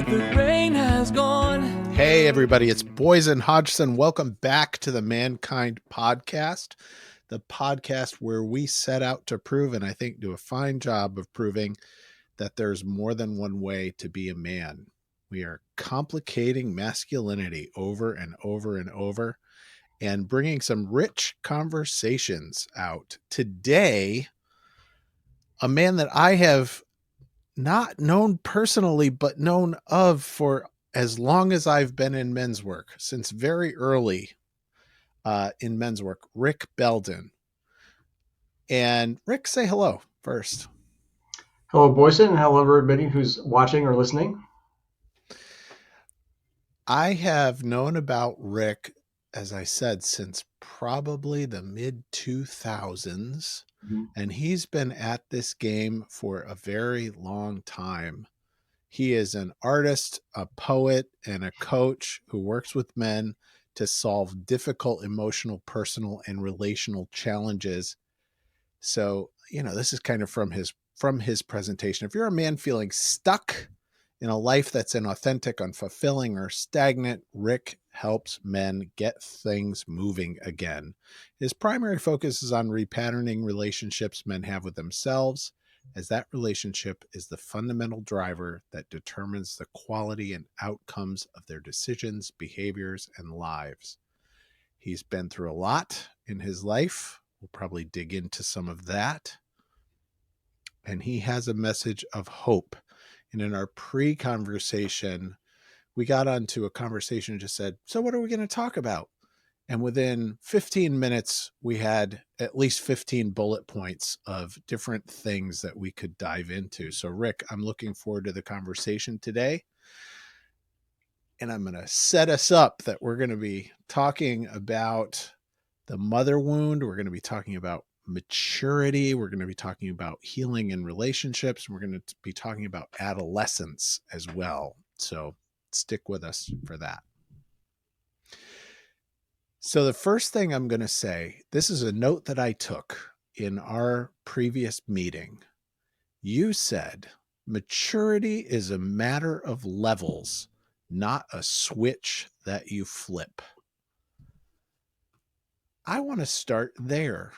the rain has gone. Hey everybody, it's Boysen Hodgson. Welcome back to the Mankind Podcast, the podcast where we set out to prove, and I think do a fine job of proving, that there's more than one way to be a man. We are complicating masculinity over and over and over and bringing some rich conversations out. Today, a man that I have not known personally, but known of for as long as I've been in men's work, since very early in men's work, Rick Belden. And Rick, say hello first. Hello, Boysen. Hello, everybody who's watching or listening. I have known about Rick, as I said, since probably the mid-2000s. And he's been at this game for a very long time. He is an artist, a poet, and a coach who works with men to solve difficult emotional, personal, and relational challenges. So, this is kind of from his presentation. If you're a man feeling stuck in a life that's inauthentic, unfulfilling, or stagnant, Rick helps men get things moving again. His primary focus is on repatterning relationships men have with themselves, as that relationship is the fundamental driver that determines the quality and outcomes of their decisions, behaviors, and lives. He's been through a lot in his life. We'll probably dig into some of that. And he has a message of hope. And in our pre-conversation, we got onto a conversation and just said, so what are we going to talk about? And within 15 minutes, we had at least 15 bullet points of different things that we could dive into. So, Rick, I'm looking forward to the conversation today. And I'm going to set us up that we're going to be talking about the mother wound. We're going to be talking about maturity. We're going to be talking about healing in relationships. We're going to be talking about adolescence as well. So stick with us for that. So the first thing I'm going to say, this is a note that I took in our previous meeting. You said maturity is a matter of levels, not a switch that you flip. I want to start there.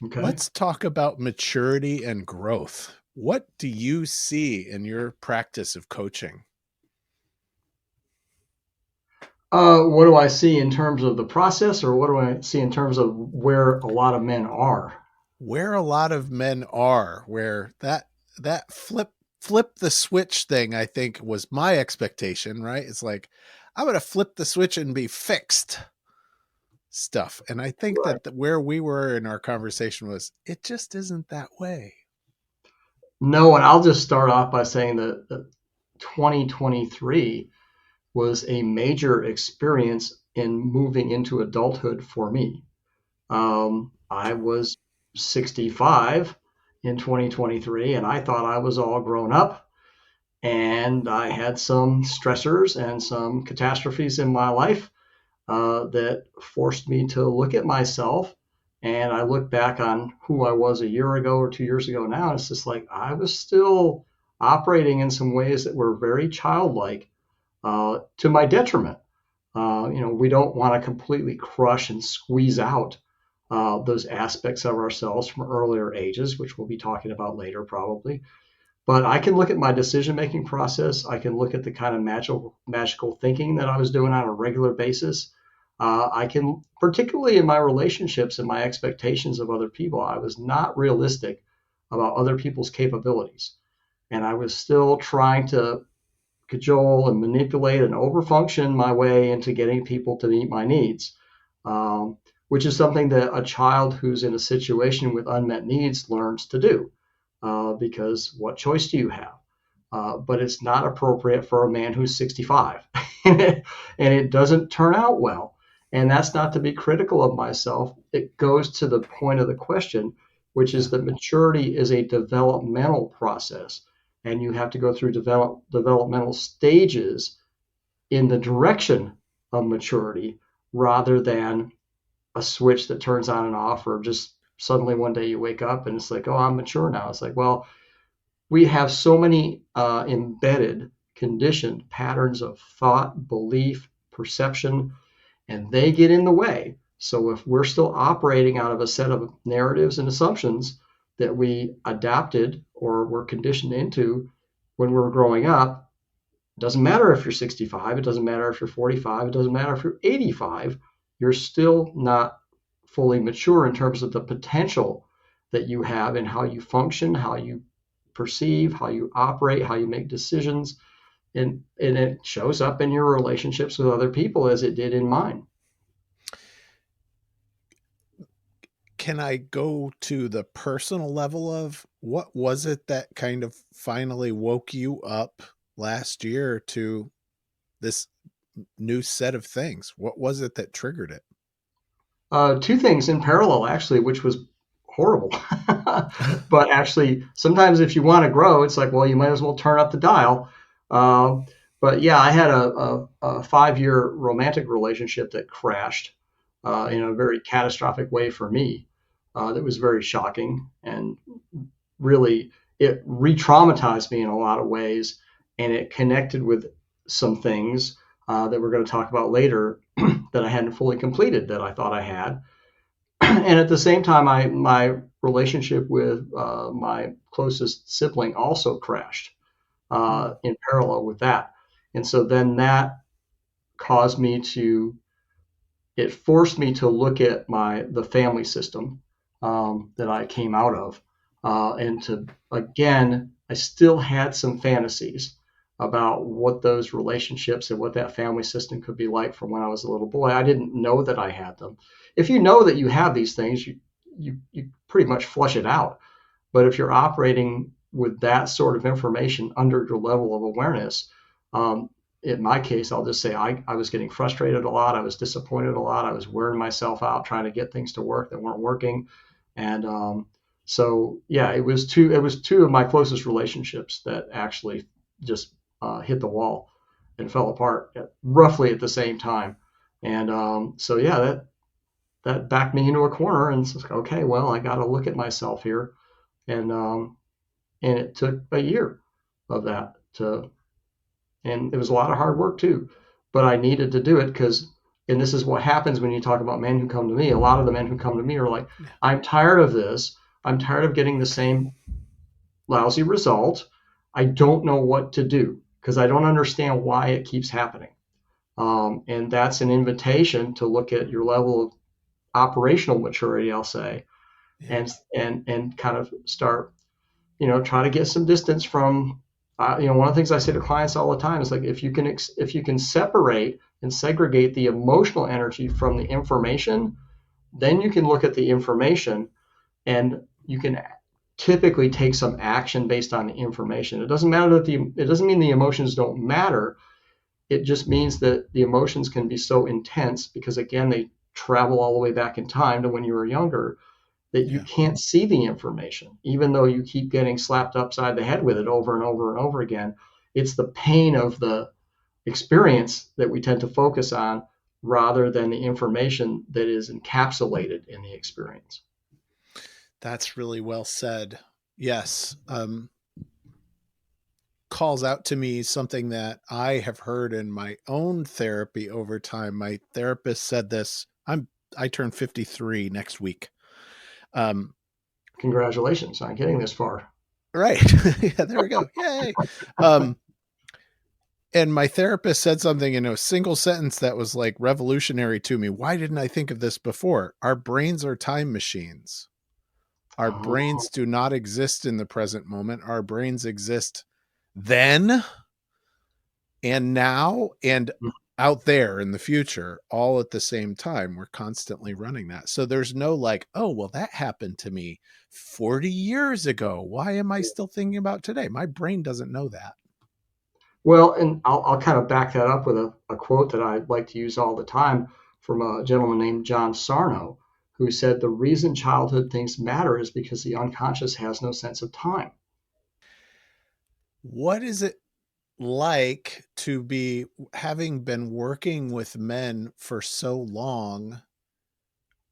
Okay. Let's talk about maturity and growth. What do you see in your practice of coaching? What do I see in terms of the process, or what do I see in terms of where a lot of men are? Where a lot of men are, where that flip the switch thing, I think, was my expectation, right? It's like, I'm going to flip the switch and be fixed stuff. And I think right. that where we were in our conversation was, it just isn't that way. No, and I'll just start off by saying that 2023 was a major experience in moving into adulthood for me. I was 65 in 2023, and I thought I was all grown up, and I had some stressors and some catastrophes in my life that forced me to look at myself. And I look back on who I was a year ago or 2 years ago now, and it's just like I was still operating in some ways that were very childlike, to my detriment. We don't want to completely crush and squeeze out those aspects of ourselves from earlier ages, which we'll be talking about later probably. But I can look at my decision-making process. I can look at the kind of magical thinking that I was doing on a regular basis. I can, particularly in my relationships and my expectations of other people, I was not realistic about other people's capabilities. And I was still trying to cajole and manipulate and overfunction my way into getting people to meet my needs, which is something that a child who's in a situation with unmet needs learns to do. Because what choice do you have? But it's not appropriate for a man who's 65. And it doesn't turn out well. And that's not to be critical of myself. It goes to the point of the question, which is that maturity is a developmental process. And you have to go through developmental stages in the direction of maturity rather than a switch that turns on and off, or just suddenly one day you wake up and it's like, oh, I'm mature now. It's like, well, we have so many embedded conditioned patterns of thought, belief, perception, and they get in the way. So if we're still operating out of a set of narratives and assumptions that we adapted or were conditioned into when we were growing up, it doesn't matter if you're 65, it doesn't matter if you're 45, it doesn't matter if you're 85, you're still not fully mature in terms of the potential that you have and how you function, how you perceive, how you operate, how you make decisions. And it shows up in your relationships with other people as it did in mine. Can I go to the personal level of what was it that kind of finally woke you up last year to this new set of things? What was it that triggered it? Two things in parallel, actually, which was horrible. But actually, sometimes if you want to grow, it's like, well, you might as well turn up the dial. Uh, but yeah, I had a 5-year romantic relationship that crashed in a very catastrophic way for me. That was very shocking, and really it re-traumatized me in a lot of ways, and it connected with some things that we're going to talk about later that I hadn't fully completed that I thought I had. And at the same time, my relationship with my closest sibling also crashed in parallel with that. And so then that caused me to it forced me to look at the family system that I came out of, and to again, I still had some fantasies about what those relationships and what that family system could be like from when I was a little boy. I didn't know that I had them. If you know that you have these things, you pretty much flush it out. But if you're operating with that sort of information under your level of awareness, um, in my case, I'll just say I was getting frustrated a lot. I was disappointed a lot. I was wearing myself out trying to get things to work that weren't working. And so, yeah, it was two of my closest relationships that actually just hit the wall and fell apart roughly at the same time. And so, yeah, that backed me into a corner, and it's like, okay, well, I got to look at myself here. And it took a year of that to and it was a lot of hard work too, but I needed to do it because and this is what happens when you talk about men who come to me. A lot of the men who come to me are like, I'm tired of this. I'm tired of getting the same lousy result. I don't know what to do because I don't understand why it keeps happening. And that's an invitation to look at your level of operational maturity, I'll say, Yeah. and kind of start, try to get some distance from, one of the things I say to clients all the time is like, if you can separate and segregate the emotional energy from the information, then you can look at the information and you can typically take some action based on the information. It doesn't matter it doesn't mean the emotions don't matter. It just means that the emotions can be so intense because again, they travel all the way back in time to when you were younger that you Yeah. can't see the information, even though you keep getting slapped upside the head with it over and over and over again. It's the pain of the experience that we tend to focus on rather than the information that is encapsulated in the experience. That's really well said. Yes. Calls out to me something that I have heard in my own therapy over time. My therapist said this. I turn 53 next week. Um, Congratulations on getting this far. right. Yeah, there we go. Yay. Um, and my therapist said something in a single sentence that was like revolutionary to me. Why didn't I think of this before? Our brains are time machines. Our Oh, brains do not exist in the present moment. Our brains exist then and now and out there in the future, all at the same time. We're constantly running that. So there's no like, oh, well, that happened to me 40 years ago. Why am I still thinking about today? My brain doesn't know that. well, and I'll kind of back that up with a quote that I like to use all the time from a gentleman named John Sarno, who said, the reason childhood things matter is because the unconscious has no sense of time. What is it like to be having been working with men for so long?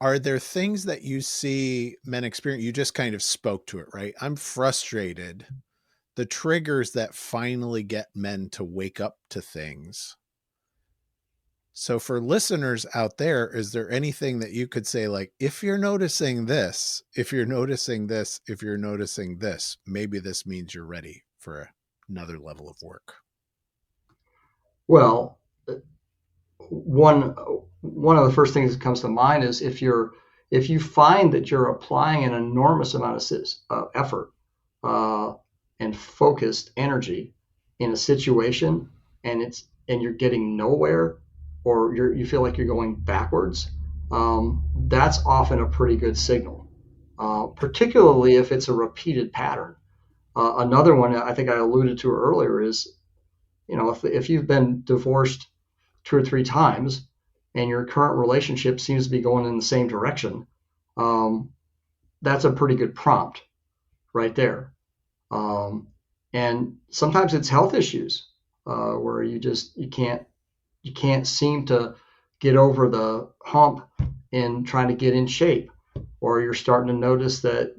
Are there things that you see men experience? You just kind of spoke to it, right? I'm frustrated the triggers that finally get men to wake up to things. So for listeners out there, is there anything that you could say, like, if you're noticing this, if you're noticing this, if you're noticing this, maybe this means you're ready for another level of work? Well, one of the first things that comes to mind is if you find that you're applying an enormous amount of effort and focused energy in a situation, and you're getting nowhere, or you feel like you're going backwards, that's often a pretty good signal, particularly if it's a repeated pattern. Another one I think I alluded to earlier is, if you've been divorced 2 or 3 times and your current relationship seems to be going in the same direction, that's a pretty good prompt right there. And sometimes it's health issues where you can't seem to get over the hump in trying to get in shape, or you're starting to notice that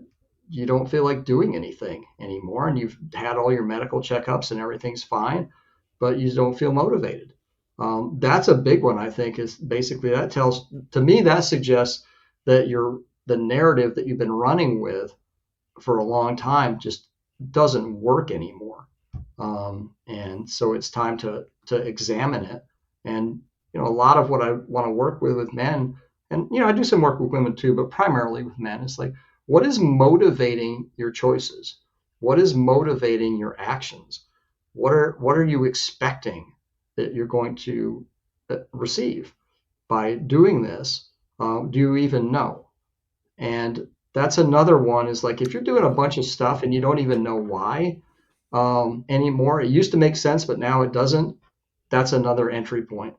you don't feel like doing anything anymore, and you've had all your medical checkups and everything's fine, but you don't feel motivated. That's a big one, I think, is basically that suggests that the narrative that you've been running with for a long time just doesn't work anymore. And so it's time to examine it. And, a lot of what I want to work with men, and, I do some work with women too, but primarily with men, it's like, what is motivating your choices? What is motivating your actions? What are you expecting that you're going to receive by doing this? Do you even know? And that's another one, is like, if you're doing a bunch of stuff and you don't even know why anymore, it used to make sense, but now it doesn't. That's another entry point.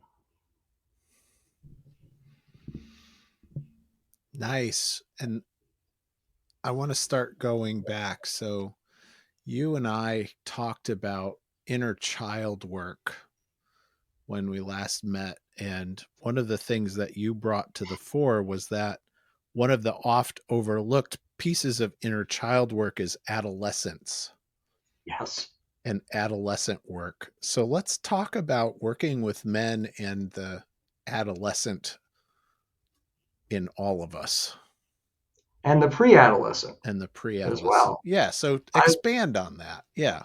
Nice. And I want to start going back. So you and I talked about inner child work when we last met. And one of the things that you brought to the fore was that one of the oft overlooked pieces of inner child work is adolescence. Yes. And adolescent work. So let's talk about working with men and the adolescent in all of us. And the pre-adolescent. And the pre-adolescent. As well. Yeah. So expand on that. Yeah.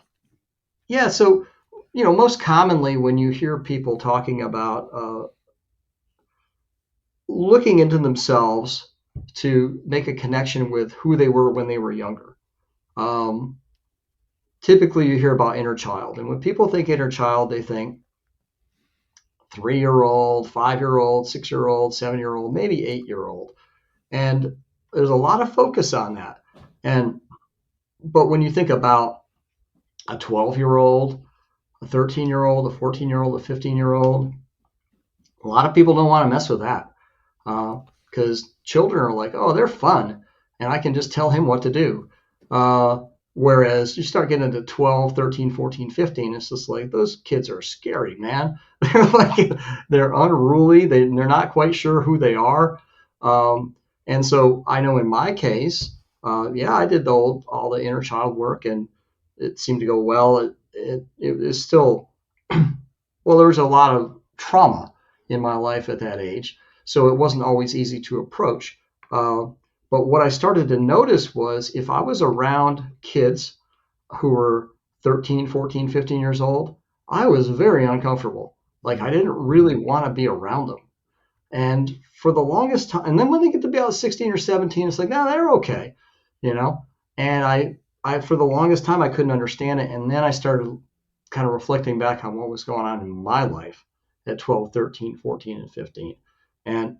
Yeah. So, most commonly when you hear people talking about looking into themselves to make a connection with who they were when they were younger, typically you hear about inner child. And when people think inner child, they think 3-year-old, 5-year-old, 6-year-old, 7-year-old, maybe 8-year-old. And there's a lot of focus on that. But when you think about a 12-year-old, a 13-year-old, a 14-year-old, a 15-year-old, a lot of people don't want to mess with that because children are like, oh, they're fun, and I can just tell him what to do. Whereas you start getting into 12, 13, 14, 15, it's just like, those kids are scary, man. They're unruly. They're not quite sure who they are. And so I know in my case, I did all the inner child work, and it seemed to go well. It is still, well, there was a lot of trauma in my life at that age, so it wasn't always easy to approach. But what I started to notice was, if I was around kids who were 13, 14, 15 years old, I was very uncomfortable. Like, I didn't really want to be around them. And for the longest time, and then when they get to be about 16 or 17, it's like, no, they're okay, And I for the longest time, I couldn't understand it. And then I started kind of reflecting back on what was going on in my life at 12, 13, 14, and 15. And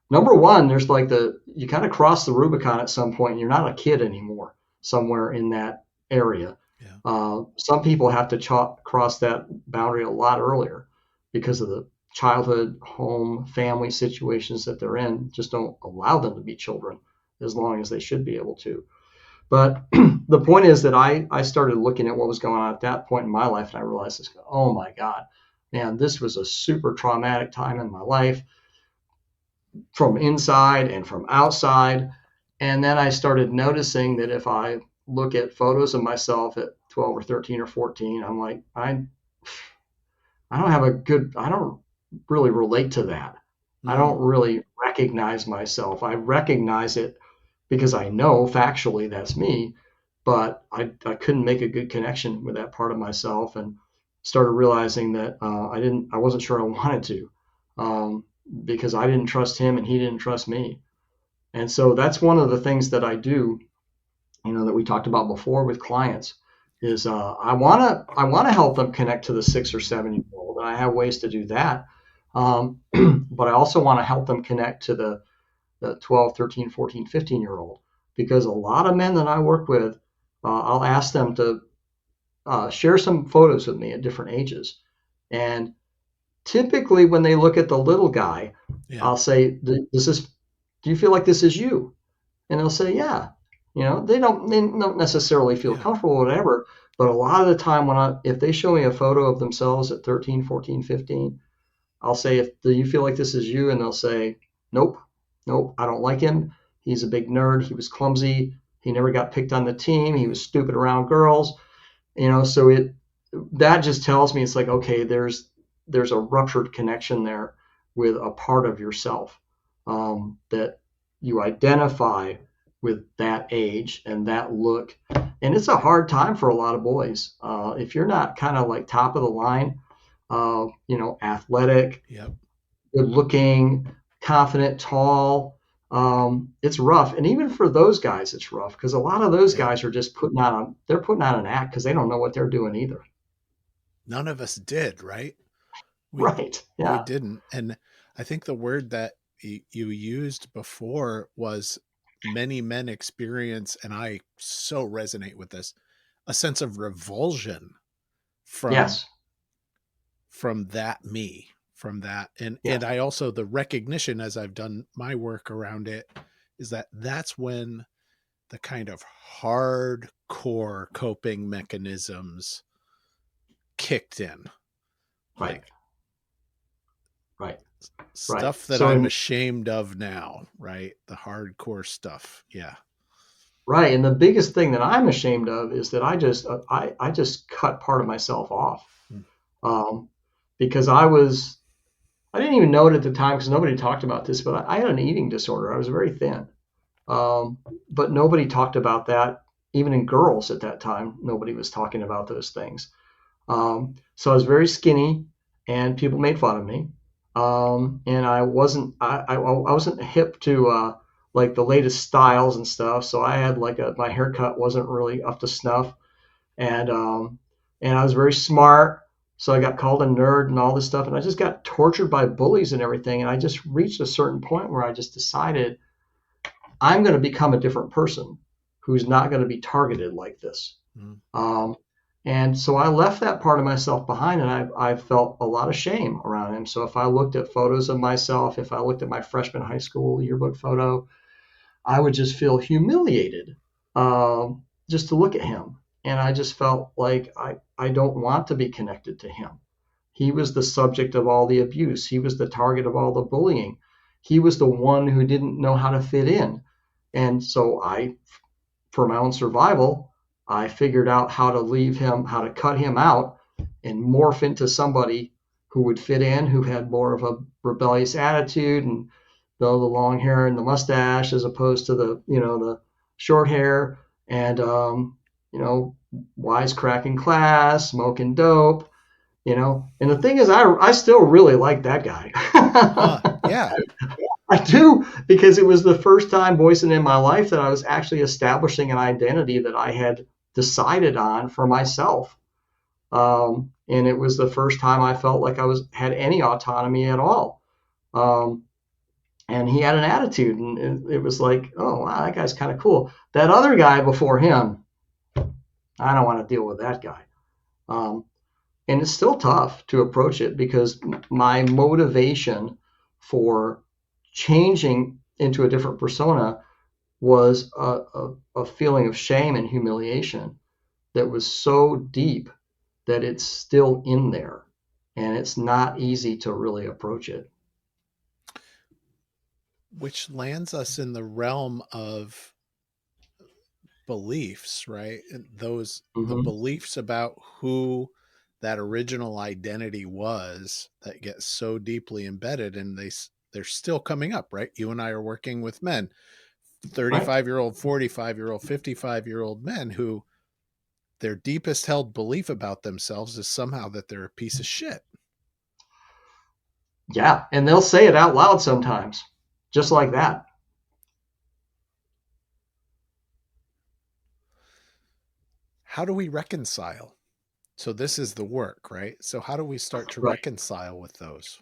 number one, there's like you kind of cross the Rubicon at some point, and you're not a kid anymore somewhere in that area. Yeah. Some people have to cross that boundary a lot earlier because of the childhood, home, family situations that they're in just don't allow them to be children as long as they should be able to. But the point is that I started looking at what was going on at that point in my life, and I realized, oh my God, man, this was a super traumatic time in my life, from inside and from outside. And then I started noticing that if I look at photos of myself at 12 or 13 or 14, I'm like, I don't really relate to that. I don't really recognize myself. I recognize it because I know factually that's me, but I couldn't make a good connection with that part of myself, and started realizing that I wasn't sure I wanted to, because I didn't trust him and he didn't trust me. And so that's one of the things that I do, that we talked about before with clients, is I want to help them connect to the 6 or 7 year old, and I have ways to do that. But I also want to help them connect to the 12, 13, 14, 15 year old, because a lot of men that I work with, I'll ask them to share some photos with me at different ages. And typically when they look at the little guy, Yeah. I'll say, do you feel like this is you? And they'll say, yeah. They don't necessarily feel Yeah. comfortable or whatever, but a lot of the time if they show me a photo of themselves at 13, 14, 15, I'll say, do you feel like this is you? And they'll say, nope, nope, I don't like him. He's a big nerd. He was clumsy. He never got picked on the team. He was stupid around girls. So that just tells me, it's like, okay, there's a ruptured connection there with a part of yourself, that you identify with that age and that look. And it's a hard time for a lot of boys. If you're not kind of like top of the line, athletic, Yep. good looking, confident, tall, it's rough. And even for those guys, it's rough, because a lot of those Yeah. guys are just putting on an act, because they don't know what they're doing either. None of us did, right? We Right. we Yeah. didn't. And I think the word that you used before was many men experience, and I so resonate with this, a sense of revulsion from Yes. that me, from that. And Yes. I also, the recognition, as I've done my work around it, is that that's when the kind of hardcore coping mechanisms kicked in, Right. like Right. Right. stuff that So I'm in ashamed of now, right? The hardcore stuff. Yeah. Right. And the biggest thing that I'm ashamed of is that I just cut part of myself off, Mm. um, because I didn't even know it at the time, because nobody talked about this, but I had an eating disorder. I was very thin. Um, but nobody talked about that. Even in girls at that time, nobody was talking about those things. So I was very skinny, and people made fun of me. And I wasn't hip to like the latest styles and stuff. So I had my haircut wasn't really up to snuff, and I was very smart. So I got called a nerd and all this stuff, and I just got tortured by bullies and everything. And I just reached a certain point where I just decided, I'm going to become a different person who's not going to be targeted like this. Mm. Um, and so I left that part of myself behind, and I felt a lot of shame around him. So if I looked at photos of myself, if I looked at my freshman high school yearbook photo, I would just feel humiliated, just to look at him. And I just felt like I don't want to be connected to him. He was the subject of all the abuse. He was the target of all the bullying. He was the one who didn't know how to fit in. And so for my own survival, I figured out how to leave him, how to cut him out and morph into somebody who would fit in, who had more of a rebellious attitude, and the long hair and the mustache, as opposed to the short hair, and wisecracking class, smoking dope. And the thing is, I still really like that guy. Yeah. I do, because it was the first time, Boysen, in my life, that I was actually establishing an identity that I had decided on for myself. And it was the first time I felt like had any autonomy at all. Um, and he had an attitude, and it was like, oh wow, that guy's kind of cool. That other guy before him, I don't want to deal with that guy. Um, and it's still tough to approach it, because my motivation for changing into a different persona was a feeling of shame and humiliation that was so deep that it's still in there, and it's not easy to really approach it. Which lands us in the realm of beliefs, right? And the Mm-hmm. beliefs about who that original identity was that gets so deeply embedded, and they're still coming up, right? You and I are working with men, Right. 35-year-old, 45-year-old, 55-year-old men who their deepest held belief about themselves is somehow that they're a piece of shit. Yeah. And they'll say it out loud sometimes, just like that. How do we reconcile? So this is the work, right? So how do we start to Right. reconcile with those?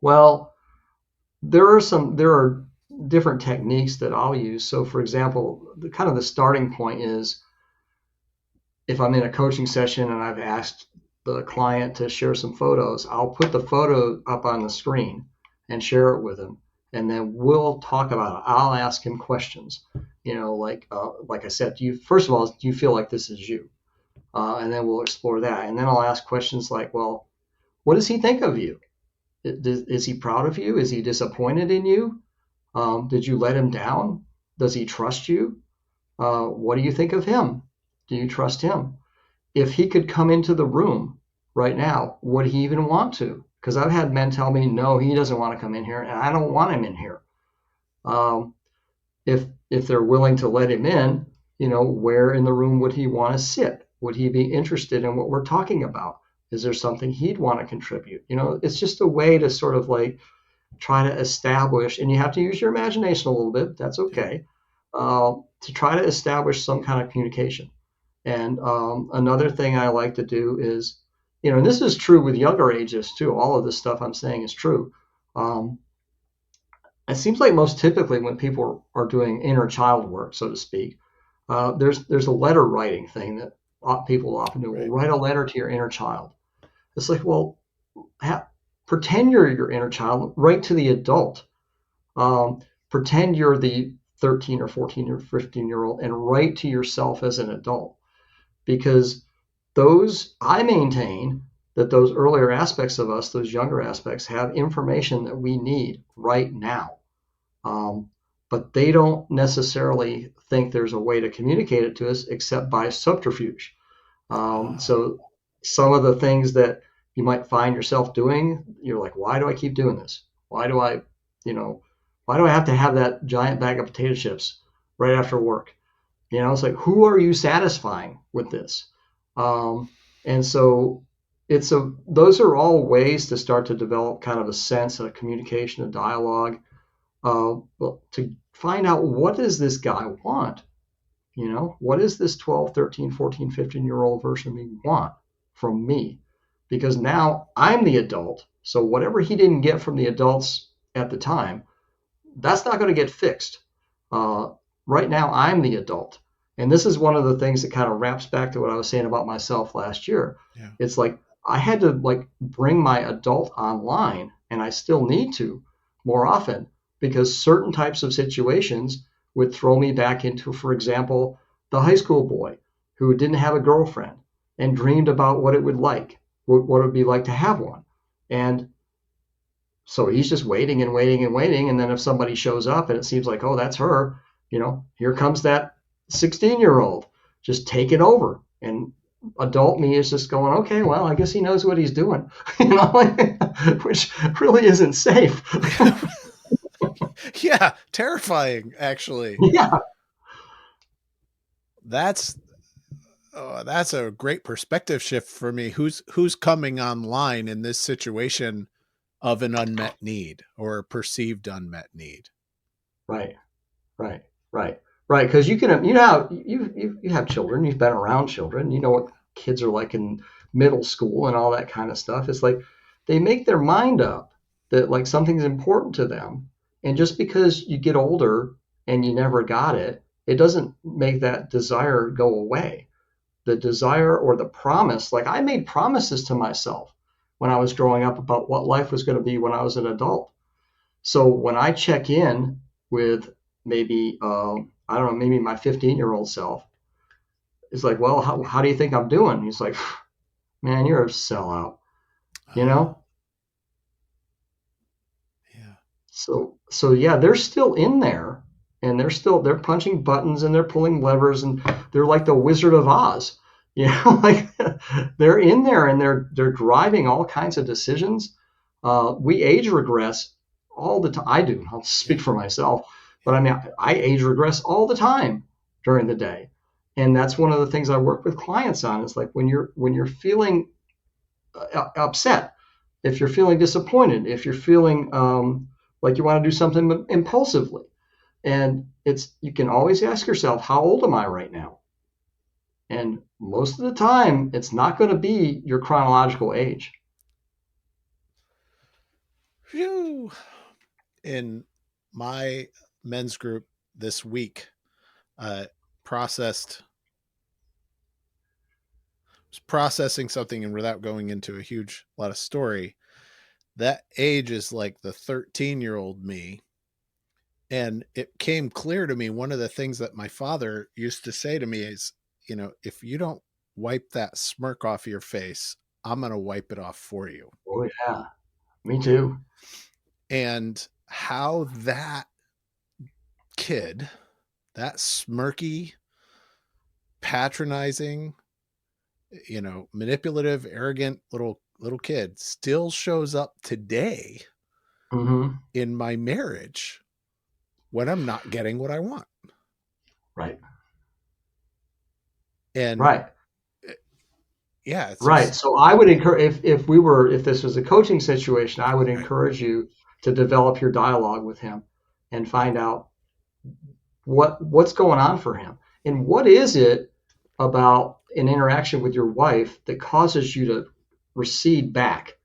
Well, there are different techniques that I'll use. So for example, the starting point is if I'm in a coaching session and I've asked the client to share some photos, I'll put the photo up on the screen and share it with him. And then we'll talk about it. I'll ask him questions, like I said, first of all, do you feel like this is you? And then we'll explore that. And then I'll ask questions like, well, what does he think of you? Is he proud of you? Is he disappointed in you? Did you let him down? Does he trust you? What do you think of him? Do you trust him? If he could come into the room right now, would he even want to? Because I've had men tell me, no, he doesn't want to come in here, and I don't want him in here. Um, if they're willing to let him in, where in the room would he want to sit? Would he be interested in what we're talking about? Is there something he'd want to contribute? It's just a way to sort of like try to establish, and you have to use your imagination a little bit. That's Yeah. okay. To try to establish some kind of communication. And another thing I like to do is, and this is true with younger ages too. All of this stuff I'm saying is true. Um, it seems like most typically when people are doing inner child work, so to speak, there's a letter writing thing that people often do. Well, Right. write a letter to your inner child. It's like, well, pretend you're your inner child. Write to the adult. Pretend you're the 13 or 14 or 15-year-old and write to yourself as an adult, because I maintain that those earlier aspects of us, those younger aspects, have information that we need right now. Um, but they don't necessarily think there's a way to communicate it to us except by subterfuge. Ah, So some of the things that you might find yourself doing, you're like, why do I keep doing this? Why do I, you know, why do I have to have that giant bag of potato chips right after work? It's like, who are you satisfying with this? And so those are all ways to start to develop kind of a sense of communication, a dialogue, to find out, what does this guy want? What does this 12, 13, 14, 15-year-old version of me want from me? Because now I'm the adult. So whatever he didn't get from the adults at the time, that's not going to get fixed. Uh, right now, I'm the adult. And this is one of the things that kind of wraps back to what I was saying about myself last year. yeah. It's like I had to like bring my adult online, and I still need to more often, because certain types of situations would throw me back into, for example, the high school boy who didn't have a girlfriend and dreamed about what it would be like to have one. And so he's just waiting and waiting and waiting. And then if somebody shows up and it seems like, oh, that's her, here comes that 16-year-old just taking over. And adult me is just going, okay, well, I guess he knows what he's doing, which really isn't safe. Yeah, terrifying actually. Yeah. That's that's a great perspective shift for me. Who's coming online in this situation of an unmet need or a perceived unmet need? Right. Right. Right. Right. Because you have children, you've been around children, you know what kids are like in middle school and all that kind of stuff. It's like they make their mind up that like something's important to them. And just because you get older and you never got it, it doesn't make that desire go away. The desire or the promise, like I made promises to myself when I was growing up about what life was going to be when I was an adult. So when I check in with maybe, I don't know, maybe my 15-year-old self, it's like, well, how do you think I'm doing? He's like, man, you're a sellout, you Ah, know? yeah. So yeah, they're still in there. and they're punching buttons and they're pulling levers and they're like the Wizard of Oz. Like they're in there and they're driving all kinds of decisions. We age regress all the time. I do. I'll speak for myself, but I mean, I age regress all the time during the day, and that's one of the things I work with clients on. Is like when you're feeling upset, if you're feeling disappointed, if you're feeling like you want to do something impulsively, and you can always ask yourself, how old am I right now? And most of the time, it's not going to be your chronological age. Phew. In my men's group this week, processing something, and without going into a huge lot of story, that age is like the 13-year-old me. And it came clear to me, one of the things that my father used to say to me is, if you don't wipe that smirk off your face, I'm going to wipe it off for you. Oh, yeah. Me too. And how that kid, that smirky, patronizing, manipulative, arrogant little kid still shows up today in my marriage when I'm not getting what I want. Right. And right. Yeah. It's right. Just... So I would encourage, if this was a coaching situation, I would encourage you to develop your dialogue with him and find out what's going on for him. And what is it about an interaction with your wife that causes you to recede back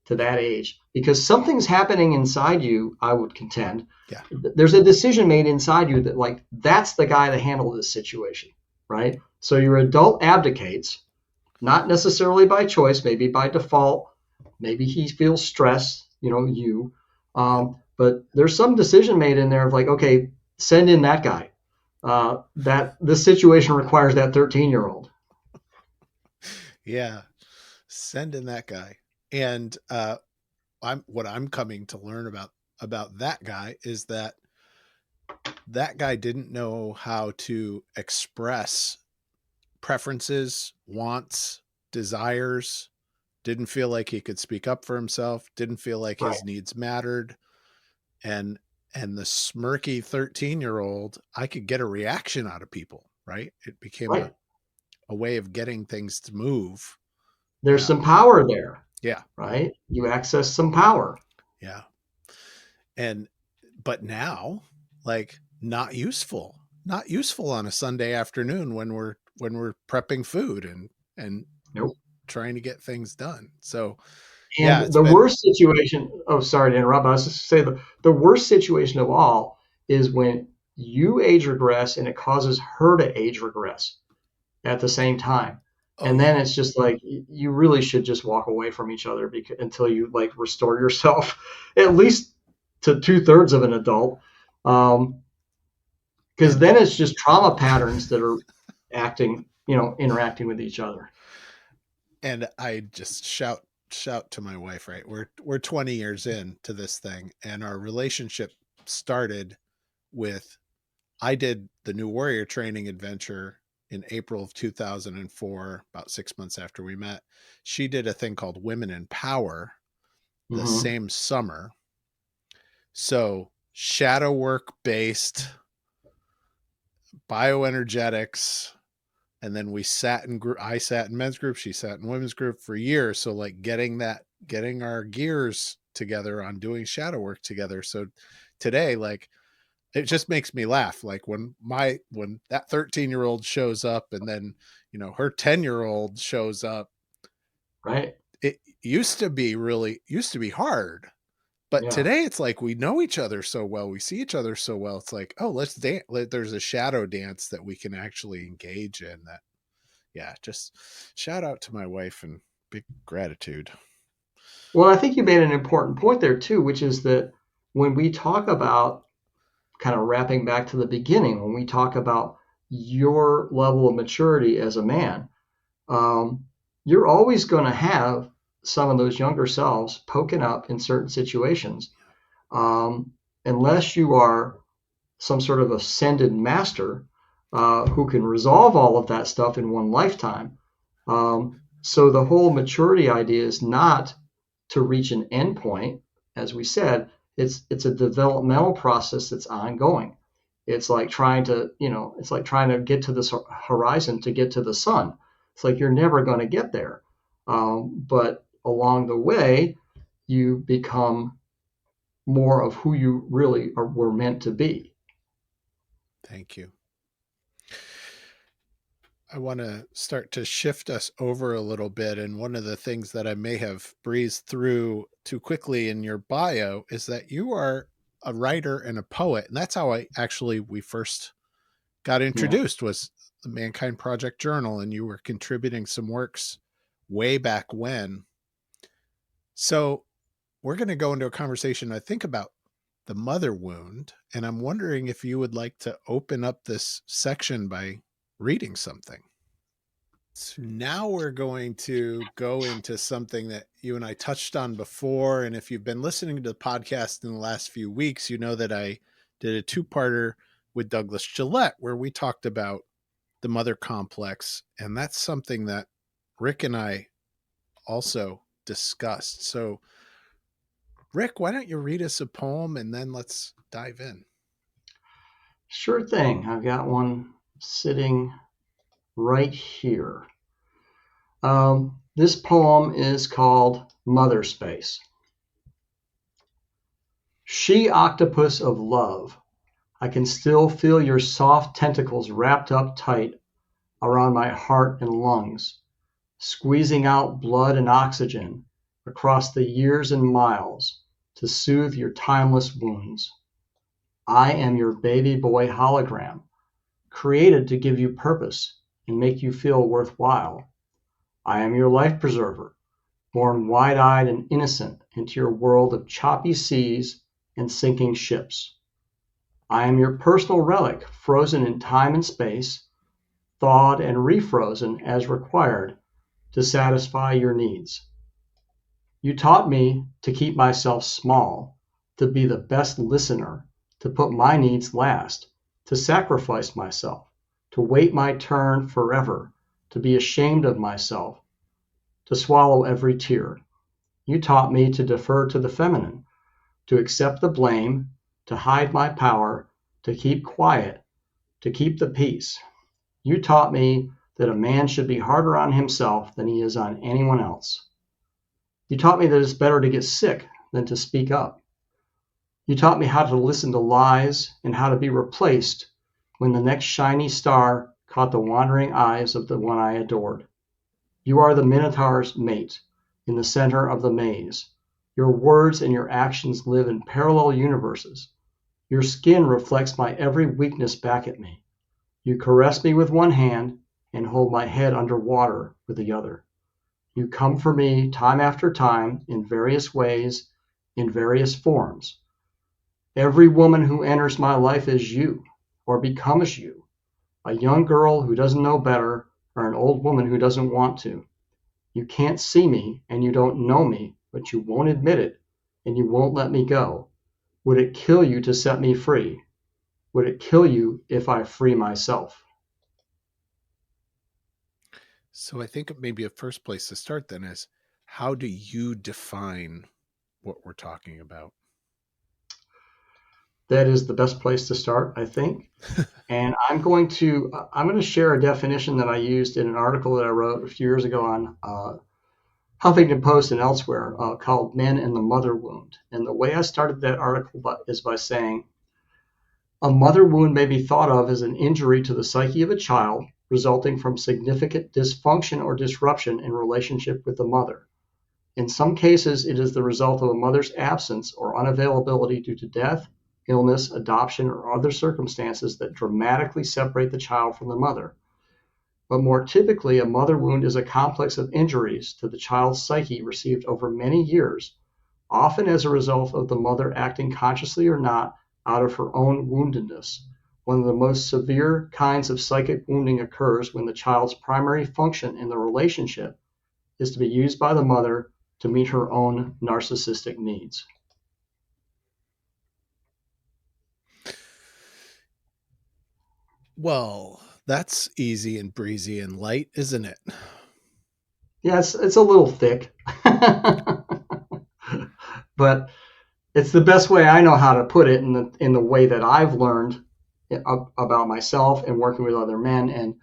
to that age? Because something's happening inside you, I would contend. Yeah. There's a decision made inside you that, like, that's the guy to handle this situation, right? So your adult abdicates, not necessarily by choice, maybe by default. Maybe he feels stressed, but there's some decision made in there of like, okay, send in that guy. That this situation requires that 13-year-old. Yeah, send in that guy. And what I'm coming to learn about that guy is that guy didn't know how to express preferences, wants, desires, didn't feel like he could speak up for himself, didn't feel like his needs mattered. And the smirky 13-year-old, I could get a reaction out of people, right? It became a way of getting things to move. There's some power there. Yeah. Right? You access some power. Yeah. But now, like, not useful on a Sunday afternoon when we're prepping food and nope. trying to get things done. So, and the worst situation, sorry to interrupt, I was just going to say the worst situation of all is when you age regress and it causes her to age regress at the same time. And then it's just like, you really should just walk away from each other until you like restore yourself at least to 2/3 of an adult. Because then it's just trauma patterns that are interacting with each other. And I just shout to my wife, right? We're 20 years into this thing, and our relationship started with, I did the New Warrior training adventure in April of 2004, about 6 months after we met. She did a thing called Women in Power the same summer. So shadow work based bioenergetics. And then we sat in group. I sat in men's group. She sat in women's group for years. So like getting our gears together on doing shadow work together. So today, like, it just makes me laugh. Like when that 13-year-old shows up and then, her 10-year-old shows up, right? It used to be hard, but today it's like, we know each other so well. We see each other so well. It's like, oh, let's dance. There's a shadow dance that we can actually engage in that. Yeah. Just shout out to my wife and big gratitude. Well, I think you made an important point there too, which is that when we talk about, kind of wrapping back to the beginning, when we talk about your level of maturity as a man, you're always going to have some of those younger selves poking up in certain situations, unless you are some sort of ascended master who can resolve all of that stuff in one lifetime. So the whole maturity idea is not to reach an endpoint. As we said, it's a developmental process that's ongoing. It's like trying to, it's like trying to get to this horizon to get to the sun. It's like you're never going to get there. But along the way, you become more of who you really were meant to be. Thank you. I want to start to shift us over a little bit. And one of the things that I may have breezed through too quickly in your bio is that you are a writer and a poet. And that's how we first got introduced, was the Mankind Project Journal. And you were contributing some works way back when. So we're going to go into a conversation, I think, about the mother wound. And I'm wondering if you would like to open up this section by reading something. So now we're going to go into something that you and I touched on before. And if you've been listening to the podcast in the last few weeks, you know that I did a two-parter with Douglas Gillette where we talked about the mother complex. And that's something that Rick and I also discussed. So Rick, why don't you read us a poem and then let's dive in. Sure thing. I've got one sitting right here. This poem is called Mother Space. She octopus of love, I can still feel your soft tentacles wrapped up tight around my heart and lungs, squeezing out blood and oxygen across the years and miles to soothe your timeless wounds. I am your baby boy hologram, created to give you purpose and make you feel worthwhile. I am your life preserver, born wide-eyed and innocent into your world of choppy seas and sinking ships. I am your personal relic, frozen in time and space, thawed and refrozen as required to satisfy your needs. You taught me to keep myself small, to be the best listener, to put my needs last, to sacrifice myself, to wait my turn forever, to be ashamed of myself, to swallow every tear. You taught me to defer to the feminine, to accept the blame, to hide my power, to keep quiet, to keep the peace. You taught me that a man should be harder on himself than he is on anyone else. You taught me that it's better to get sick than to speak up. You taught me how to listen to lies and how to be replaced when the next shiny star caught the wandering eyes of the one I adored. You are the Minotaur's mate in the center of the maze. Your words and your actions live in parallel universes. Your skin reflects my every weakness back at me. You caress me with one hand and hold my head under water with the other. You come for me time after time in various ways, in various forms. Every woman who enters my life is you, or becomes you. A young girl who doesn't know better, or an old woman who doesn't want to. You can't see me, and you don't know me, but you won't admit it, and you won't let me go. Would it kill you to set me free? Would it kill you if I free myself? So I think maybe a first place to start then is, how do you define what we're talking about? That is the best place to start, I think. And I'm going to share a definition that I used in an article that I wrote a few years ago on Huffington Post and elsewhere called Men and the Mother Wound. And the way I started that article is by saying, a mother wound may be thought of as an injury to the psyche of a child resulting from significant dysfunction or disruption in relationship with the mother. In some cases, it is the result of a mother's absence or unavailability due to death, illness, adoption, or other circumstances that dramatically separate the child from the mother. But more typically, a mother wound is a complex of injuries to the child's psyche received over many years, often as a result of the mother acting consciously or not out of her own woundedness. One of the most severe kinds of psychic wounding occurs when the child's primary function in the relationship is to be used by the mother to meet her own narcissistic needs. Well, that's easy and breezy and light, isn't it? Yeah, it's a little thick, but it's the best way I know how to put it in the way that I've learned about myself and working with other men. And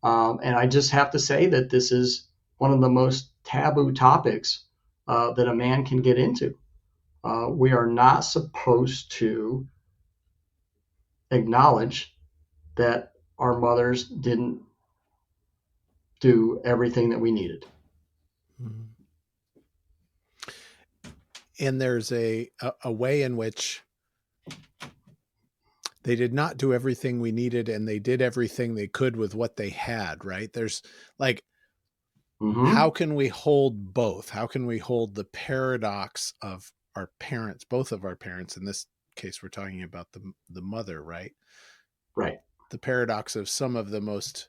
I just have to say that this is one of the most taboo topics that a man can get into. We are not supposed to acknowledge that our mothers didn't do everything that we needed. Mhm. And there's a way in which they did not do everything we needed, and they did everything they could with what they had, right? There's like, Mm-hmm. how can we hold both? How can we hold the paradox of our parents, both of our parents? In this case, we're talking about the mother, right? Right. The paradox of some of the most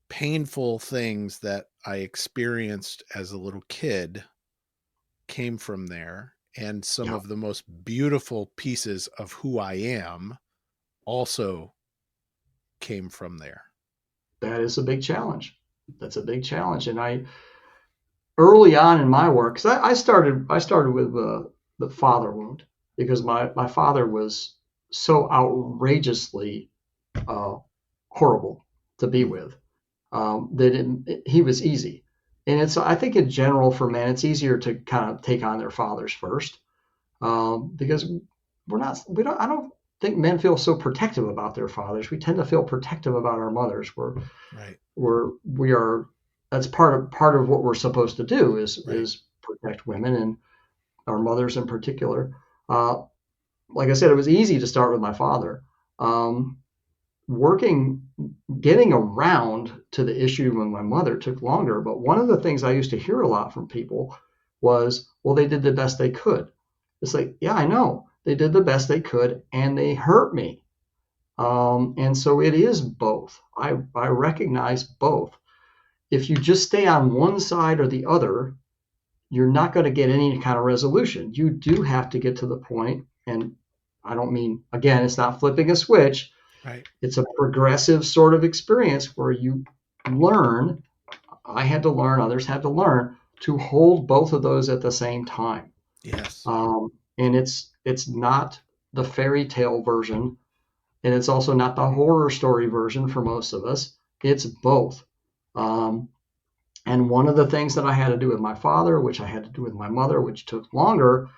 painful things that I experienced as a little kid came from there. And some Yeah. of the most beautiful pieces of who I am also came from there. That is a big challenge. That's a big challenge. And I early on in my work, because I started with the father wound because my father was so outrageously uh, horrible to be Mm, with that he was easy. And it's I think in general for men it's easier to kind of take on their fathers first because we don't I don't think men feel so protective about their fathers. We tend to feel protective about our mothers. right, We are that's part of what we're supposed to do right. is protect women and our mothers in particular. Uh, like I said, it was easy to start with my father. Um, working, getting around to the issue with my mother took longer. But one of the things I used to hear a lot from people was, well, they did the best they could. It's like, yeah, I know they did the best they could, and they hurt me. And so it is both. I recognize both. If you just stay on one side or the other, you're not going to get any kind of resolution. You do have to get to the point, and I don't mean, again, it's not flipping a switch. Right. It's a progressive sort of experience where you learn. I had to learn, others had to learn to hold both of those at the same time. Yes. And it's not the fairy tale version, and it's also not the horror story version for most of us. It's both. Um, And one of the things that I had to do with my father, which I had to do with my mother, which took longer,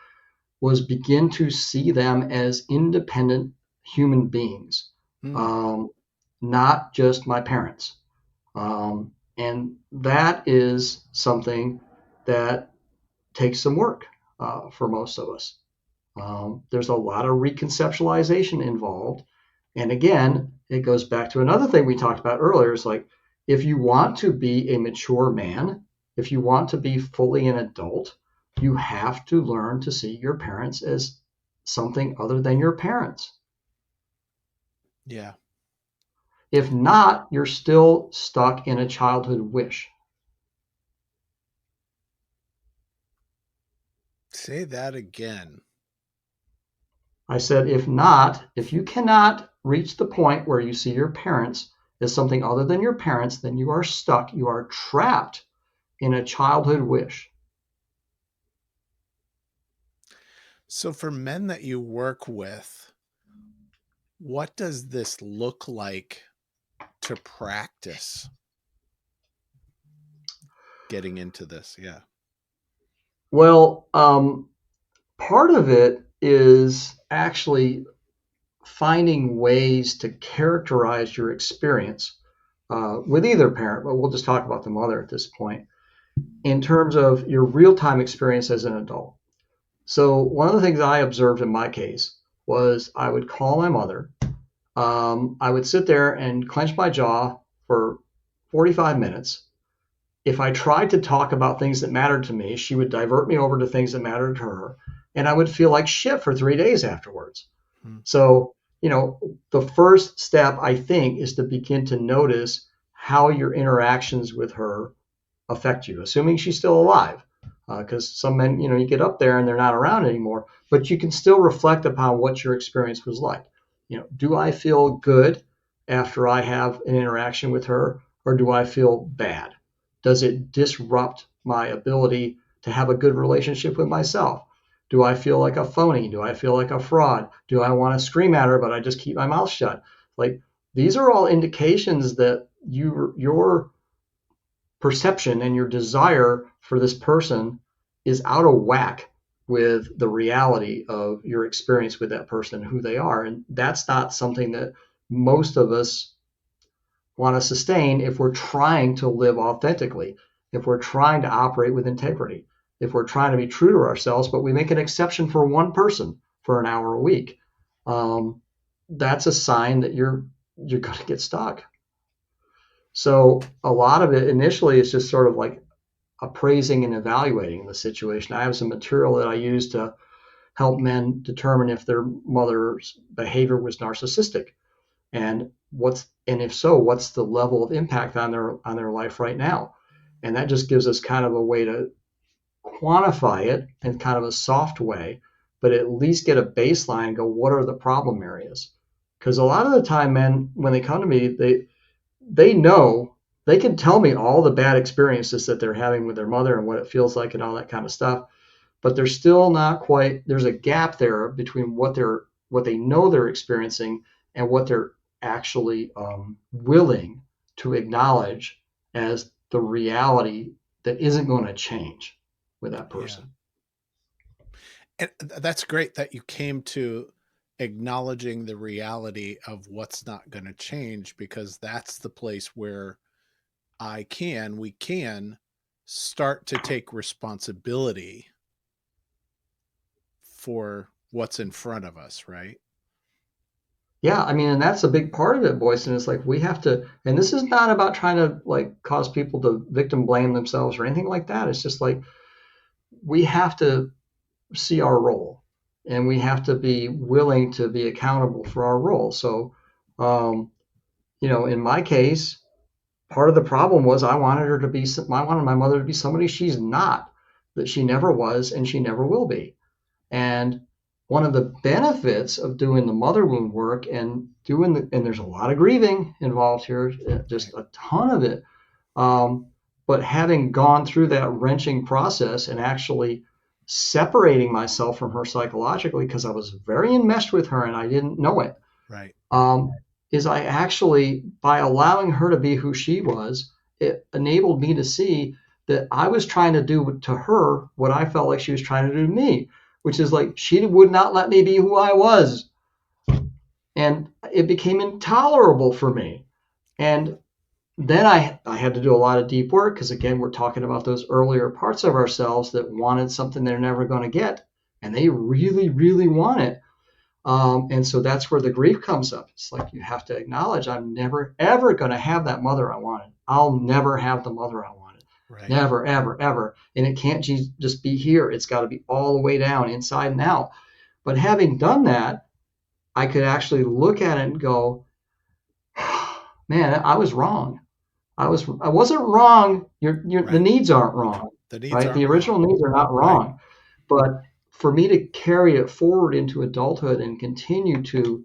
was begin to see them as independent human beings, Mm, um, not just my parents. And that is something that takes some work for most of us. There's a lot of reconceptualization involved. And again, it goes back to another thing we talked about earlier. It's like if you want to be a mature man, if you want to be fully an adult, you have to learn to see your parents as something other than your parents. yeah. If not, you're still stuck in a childhood wish. Say that again. I said, if not, if you cannot reach the point where you see your parents as something other than your parents, then you are stuck. You are trapped in a childhood wish. So, for men that you work with, what does this look like to practice getting into this? Yeah. Well, part of it is actually finding ways to characterize your experience with either parent, but we'll just talk about the mother at this point, in terms of your real time experience as an adult. So, one of the things I observed in my case was I would call my mother. I would sit there and clench my jaw for 45 minutes. If I tried to talk about things that mattered to me, she would divert me over to things that mattered to her. And I would feel like shit for 3 days afterwards. Mm, So, the first step, I think, is to begin to notice how your interactions with her affect you, assuming she's still alive. Because some men, you get up there and they're not around anymore, but you can still reflect upon what your experience was like. Do I feel good after I have an interaction with her, or do I feel bad? Does it disrupt my ability to have a good relationship with myself? Do I feel like a phony? Do I feel like a fraud? Do I want to scream at her, but I just keep my mouth shut? Like, these are all indications that your perception and your desire for this person is out of whack with the reality of your experience with that person, who they are. And that's not something that most of us want to sustain if we're trying to live authentically, if we're trying to operate with integrity, if we're trying to be true to ourselves, but we make an exception for one person for an hour a week. That's a sign that you're going to get stuck. So a lot of it initially is just sort of like appraising and evaluating the situation. I have some material that I use to help men determine if their mother's behavior was narcissistic, and if so, what's the level of impact on their life right now. And that just gives us kind of a way to quantify it in kind of a soft way, but at least get a baseline and go, what are the problem areas? Because a lot of the time, men, when they come to me, they know, they can tell me all the bad experiences that they're having with their mother and what it feels like and all that kind of stuff, but they're still not quite, there's a gap there between what they know they're experiencing and what they're actually willing to acknowledge as the reality that isn't going to change with that person. And that's great that you came to acknowledging the reality of what's not going to change, because that's the place where we can start to take responsibility for what's in front of us, right? Yeah, I mean, and that's a big part of it, Boyson. It's like we have to, and this is not about trying to like cause people to victim blame themselves or anything like that. It's just like we have to see our role, and we have to be willing to be accountable for our role. So, in my case, part of the problem was I wanted my mother to be somebody she's not, that she never was and she never will be. And one of the benefits of doing the mother wound work and and there's a lot of grieving involved here, just a ton of it. But having gone through that wrenching process and actually separating myself from her psychologically, because I was very enmeshed with her and I didn't know it. Right. Is I actually, by allowing her to be who she was, it enabled me to see that I was trying to do to her what I felt like she was trying to do to me, which is like she would not let me be who I was. And it became intolerable for me. And then I had to do a lot of deep work, because again, we're talking about those earlier parts of ourselves that wanted something they're never going to get. And they really, really want it. And so that's where the grief comes up. It's like you have to acknowledge, I'm never, ever going to have that mother I wanted. I'll never have the mother I wanted. Right. Never, ever, ever. And it can't just be here. It's got to be all the way down, inside and out. But having done that, I could actually look at it and go, man, I was wrong. I wasn't wrong. Right. The needs aren't wrong. The needs right? aren't The original wrong. needs are not wrong. Right. But for me to carry it forward into adulthood and continue to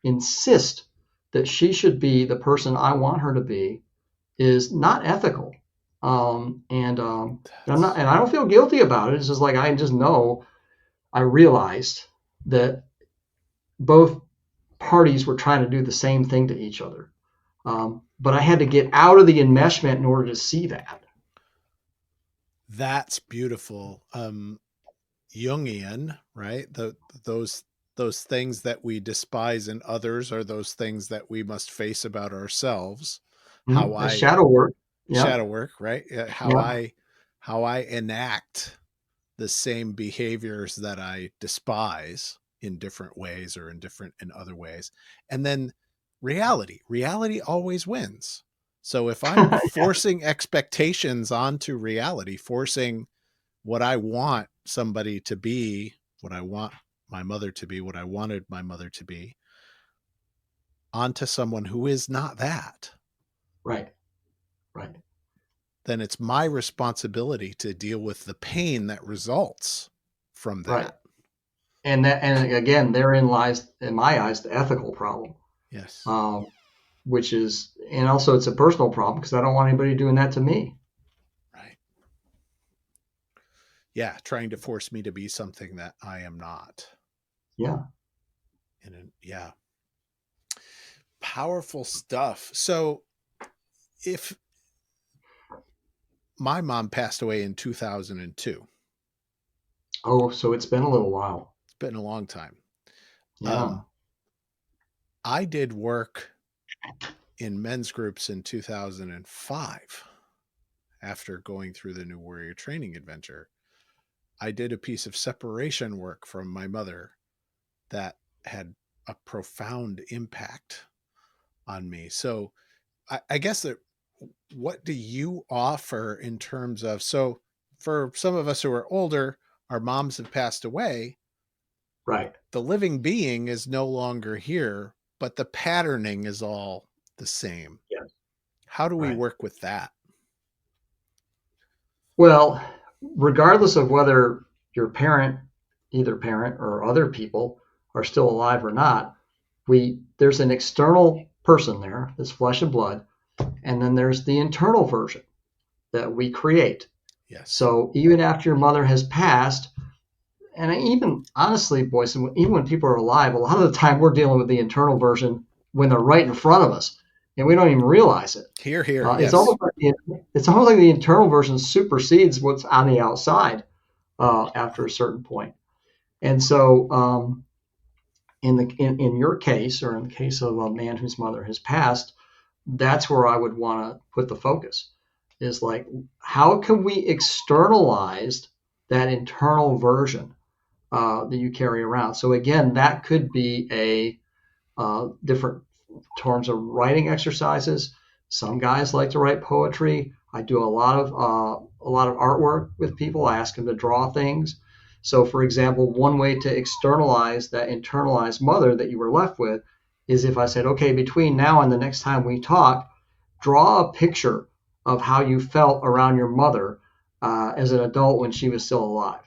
insist that she should be the person I want her to be is not ethical. I'm not, and I don't feel guilty about it. It's just like I just know, I realized that both parties were trying to do the same thing to each other. But I had to get out of the enmeshment in order to see that. That's beautiful. Jungian, right? Those things that we despise in others are those things that we must face about ourselves. Mm-hmm. Shadow work. Yep. Shadow work, right? How I enact the same behaviors that I despise in different ways or in other ways. And then reality always wins. So if I'm forcing expectations onto reality, forcing what I want somebody to be, what I want my mother to be, what I wanted my mother to be, onto someone who is not that. Right. Then it's my responsibility to deal with the pain that results from that. Right. And again, therein lies, in my eyes, the ethical problem. Yes. and also it's a personal problem because I don't want anybody doing that to me. Right. Yeah. Trying to force me to be something that I am not. Yeah. Yeah. Powerful stuff. So if my mom passed away in 2002, Oh, so it's been a little while. it's been a long time. Yeah. I did work in men's groups in 2005 after going through the New Warrior Training Adventure. I did a piece of separation work from my mother that had a profound impact on me. So I guess that what do you offer in terms of, so for some of us who are older, our moms have passed away. Right. The living being is no longer here, but the patterning is all the same. Yes. How do we Right. work with that? Well, regardless of whether your parent, either parent or other people, are still alive or not, there's an external person there, this flesh and blood, and then there's the internal version that we create. Yes. So even after your mother has passed, and even honestly, Boysen, even when people are alive, a lot of the time we're dealing with the internal version when they're right in front of us, and we don't even realize it. Here, It's yes. almost like the internal version supersedes what's on the outside after a certain point. And so, in your case, or in the case of a man whose mother has passed, that's where I would want to put the focus. Is like, how can we externalize that internal version that you carry around? So again, that could be a different terms of writing exercises. Some guys like to write poetry. I do a lot of artwork with people. I ask them to draw things. So, for example, one way to externalize that internalized mother that you were left with is if I said, okay, between now and the next time we talk, draw a picture of how you felt around your mother as an adult when she was still alive.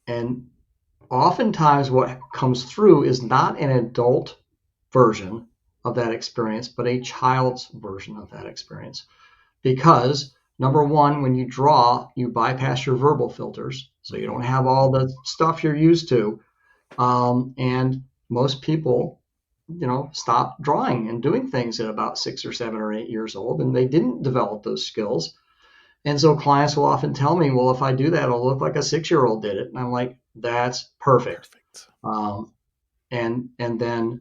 And oftentimes what comes through is not an adult version of that experience, but a child's version of that experience. Because number one, when you draw, you bypass your verbal filters. So you don't have all the stuff you're used to. And most people, stop drawing and doing things at about 6 or 7 or 8 years old, and they didn't develop those skills. And so clients will often tell me, well, if I do that, it'll look like a 6-year-old did it. And I'm like, that's perfect. And then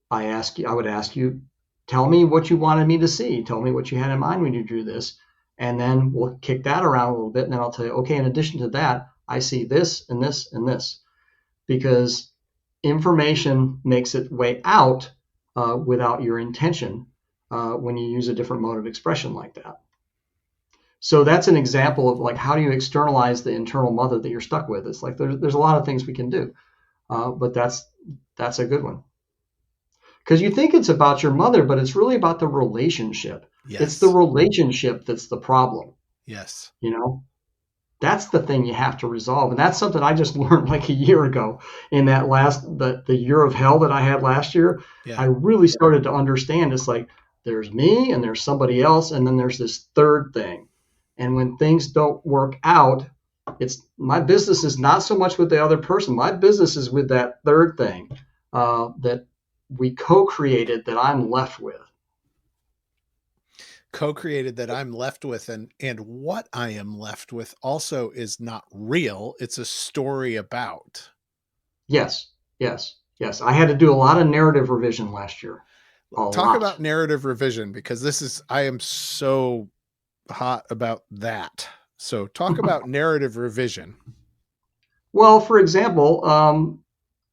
I would ask you, tell me what you wanted me to see. Tell me what you had in mind when you drew this. And then we'll kick that around a little bit. And then I'll tell you, okay, in addition to that, I see this and this and this. Because information makes its way out without your intention when you use a different mode of expression like that. So that's an example of like, how do you externalize the internal mother that you're stuck with? It's like there's a lot of things we can do, but that's a good one. Because you think it's about your mother, but it's really about the relationship. Yes. It's the relationship that's the problem. Yes. That's the thing you have to resolve. And that's something I just learned like a year ago in that the year of hell that I had last year. Yeah. I really started to understand it's like there's me and there's somebody else, and then there's this third thing. And when things don't work out, my business is not so much with the other person. My business is with that third thing that we co-created that I'm left with. Co-created that I'm left with, and what I am left with also is not real. It's a story about. Yes. I had to do a lot of narrative revision last year. Talk about narrative revision, because I am so hot about that. So talk about narrative revision. Well, for example,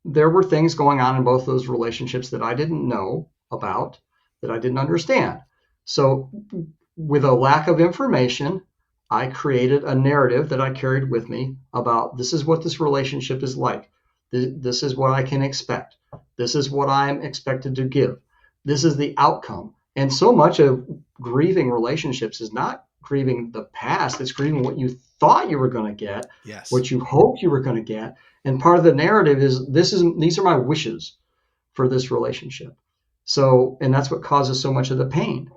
there were things going on in both those relationships that I didn't know about, that I didn't understand. So with a lack of information, I created a narrative that I carried with me about this is what this relationship is like. This is what I can expect. This is what I'm expected to give. This is the outcome. And so much of grieving relationships is not grieving the past. It's grieving what you thought you were going to get, Yes. what you hoped you were going to get. And part of the narrative is these are my wishes for this relationship. So, and that's what causes so much of the pain.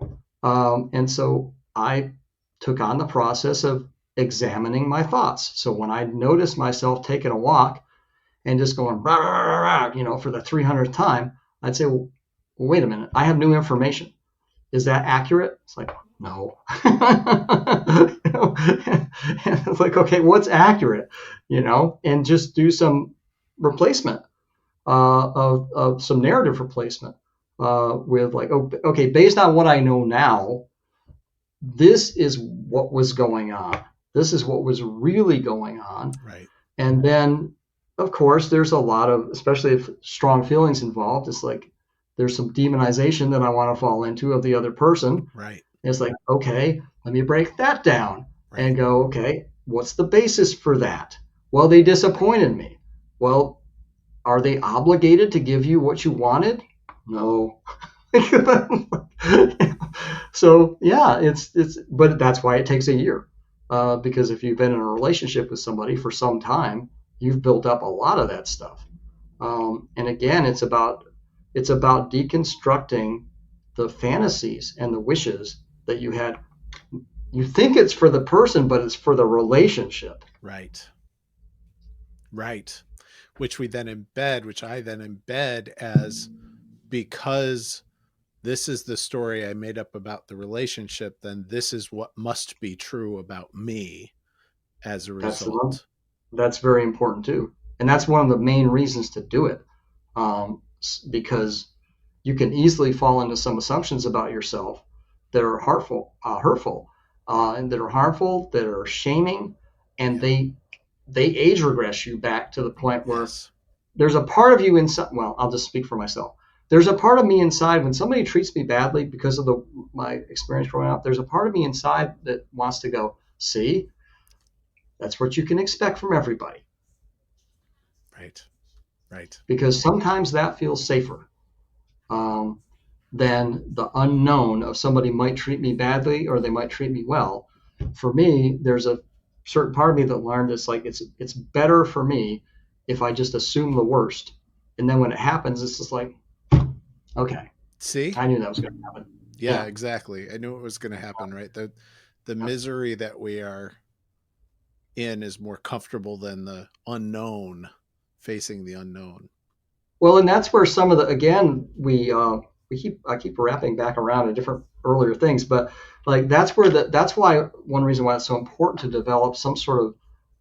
And so I took on the process of examining my thoughts. So when I noticed myself taking a walk and just going, rah, rah, rah, rah, you know, for the 300th time, I'd say, well, wait a minute, I have new information. Is that accurate? It's like, no. You know? It's like, okay, what's accurate? You know, and just do some replacement of some narrative replacement with like, oh, okay, based on what I know now, this is what was going on. This is what was really going on. Right. And then, of course, there's a lot of, especially if strong feelings involved, it's like there's some demonization that I want to fall into of the other person. Right. It's like, okay, let me break that down and go, okay, what's the basis for that? Well, they disappointed me. Well, are they obligated to give you what you wanted? No. So yeah, but that's why it takes a year, because if you've been in a relationship with somebody for some time, you've built up a lot of that stuff. And again, it's about deconstructing the fantasies and the wishes that you had. You think it's for the person, but it's for the relationship. Right. Right. Which I then embed as, because this is the story I made up about the relationship, then this is what must be true about me as a result. That's very important too. And that's one of the main reasons to do it. Because you can easily fall into some assumptions about yourself that are hurtful, and that are harmful, that are shaming, and they age regress you back to the point where there's a part of you inside. Well, I'll just speak for myself. There's a part of me inside when somebody treats me badly because of my experience growing up. There's a part of me inside that wants to go, see, that's what you can expect from everybody. Right. Right. Because sometimes that feels safer than the unknown of somebody might treat me badly or they might treat me well. For me, there's a certain part of me that learned it's like it's better for me if I just assume the worst. And then when it happens, it's just like, okay. See? I knew that was going to happen. Yeah, exactly. I knew it was going to happen, right? The misery that we are in is more comfortable than the unknown, facing the unknown. Well, and that's where some of the, again, I keep wrapping back around to different earlier things, but like that's why one reason why it's so important to develop some sort